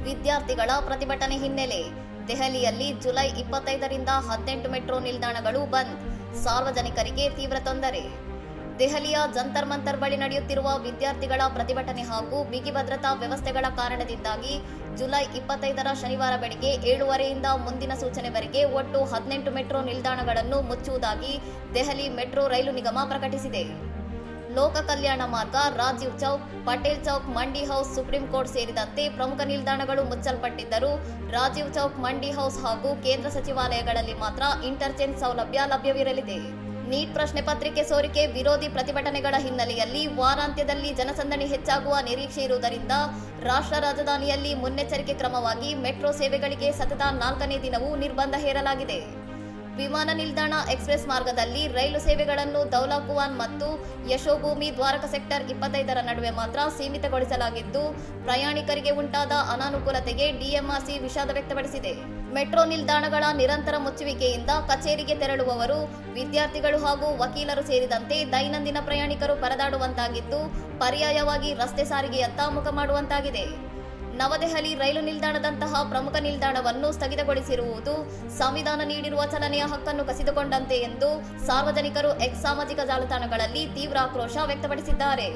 ವಿದ್ಯಾರ್ಥಿಗಳ ಪ್ರತಿಭಟನೆ ಹಿನ್ನೆಲೆ ದೆಹಲಿಯಲ್ಲಿ ಜುಲೈ 25ರಿಂದ 18 ಮೆಟ್ರೋ ನಿಲ್ದಾಣಗಳು ಬಂದ್, ಸಾರ್ವಜನಿಕರಿಗೆ ತೀವ್ರ ತೊಂದರೆ. ದೆಹಲಿಯ ಜಂತರ್ ಮಂತರ್ ಬಳಿ ನಡೆಯುತ್ತಿರುವ ವಿದ್ಯಾರ್ಥಿಗಳ ಪ್ರತಿಭಟನೆ ಹಾಗೂ ಬಿಗಿ ಭದ್ರತಾ ವ್ಯವಸ್ಥೆಗಳ ಕಾರಣದಿಂದಾಗಿ ಜುಲೈ 25ರ ಶನಿವಾರ ಬೆಳಗ್ಗೆ 7:30ರಿಂದ ಮುಂದಿನ ಸೂಚನೆವರೆಗೆ ಒಟ್ಟು 18 ಮೆಟ್ರೋ ನಿಲ್ದಾಣಗಳನ್ನು ಮುಚ್ಚುವುದಾಗಿ ದೆಹಲಿ ಮೆಟ್ರೋ ರೈಲು ನಿಗಮ ಪ್ರಕಟಿಸಿದೆ. ಲೋಕ ಕಲ್ಯಾಣ ಮಾರ್ಗ, ರಾಜೀವ್ ಚೌಕ್, ಪಟೇಲ್ ಚೌಕ್, ಮಂಡಿ ಹೌಸ್, ಸುಪ್ರೀಂ ಕೋರ್ಟ್ ಸೇರಿದಂತೆ ಪ್ರಮುಖ ನಿಲ್ದಾಣಗಳು ಮುಚ್ಚಲ್ಪಟ್ಟಿದ್ದರೂ ರಾಜೀವ್ ಚೌಕ್, ಮಂಡಿ ಹೌಸ್ ಹಾಗೂ ಕೇಂದ್ರ ಸಚಿವಾಲಯಗಳಲ್ಲಿ ಮಾತ್ರ ಇಂಟರ್ಚೇಂಜ್ ಸೌಲಭ್ಯ ಲಭ್ಯವಿರಲಿದೆ. ನೀಟ್ ಪ್ರಶ್ನೆ ಪತ್ರಿಕೆ ಸೋರಿಕೆ ವಿರೋಧಿ ಪ್ರತಿಭಟನೆಗಳ ಹಿನ್ನೆಲೆಯಲ್ಲಿ ವಾರಾಂತ್ಯದಲ್ಲಿ ಜನಸಂದಣಿ ಹೆಚ್ಚಾಗುವ ನಿರೀಕ್ಷೆ ಇರುವುದರಿಂದ ರಾಷ್ಟ್ರ ರಾಜಧಾನಿಯಲ್ಲಿ ಮುನ್ನೆಚ್ಚರಿಕೆ ಕ್ರಮವಾಗಿ ಮೆಟ್ರೋ ಸೇವೆಗಳಿಗೆ ಸತತ 4ನೇ ದಿನವೂ ನಿರ್ಬಂಧ ಹೇರಲಾಗಿದೆ. ವಿಮಾನ ನಿಲ್ದಾಣ, ಎಕ್ಸ್ಪ್ರೆಸ್ ಮಾರ್ಗದಲ್ಲಿ ರೈಲು ಸೇವೆಗಳನ್ನು ದೌಲಾಕುವಾನ್ ಮತ್ತು ಯಶೋಭೂಮಿ ದ್ವಾರಕ ಸೆಕ್ಟರ್ 25ರ ನಡುವೆ ಮಾತ್ರ ಸೀಮಿತಗೊಳಿಸಲಾಗಿದ್ದು, ಪ್ರಯಾಣಿಕರಿಗೆ ಉಂಟಾದ ಅನಾನುಕೂಲತೆಗೆ ಡಿಎಂಆರ್ಸಿ ವಿಷಾದ ವ್ಯಕ್ತಪಡಿಸಿದೆ. ಮೆಟ್ರೋ ನಿಲ್ದಾಣಗಳ ನಿರಂತರ ಮುಚ್ಚುವಿಕೆಯಿಂದ ಕಚೇರಿಗೆ ತೆರಳುವವರು, ವಿದ್ಯಾರ್ಥಿಗಳು ಹಾಗೂ ವಕೀಲರು ಸೇರಿದಂತೆ ದೈನಂದಿನ ಪ್ರಯಾಣಿಕರು ಪರದಾಡುವಂತಾಗಿದ್ದು, ಪರ್ಯಾಯವಾಗಿ ರಸ್ತೆ ಸಾರಿಗೆಯತ್ತ ಮುಖ ಮಾಡುವಂತಾಗಿದೆ. ನವದೆಹಲಿ ರೈಲು ನಿಲ್ದಾಣದಂತಹ ಪ್ರಮುಖ ನಿಲ್ದಾಣವನ್ನು ಸ್ಥಗಿತಗೊಳಿಸಿರುವುದು ಸಂವಿಧಾನ ನೀಡಿರುವ ಚಲನೆಯ ಹಕ್ಕನ್ನು ಕಸಿದುಕೊಂಡಂತೆ ಎಂದು ಸಾರ್ವಜನಿಕರು ಎಕ್ಸ್ ಸಾಮಾಜಿಕ ಜಾಲತಾಣಗಳಲ್ಲಿ ತೀವ್ರ ಆಕ್ರೋಶ ವ್ಯಕ್ತಪಡಿಸಿದ್ದಾರೆ.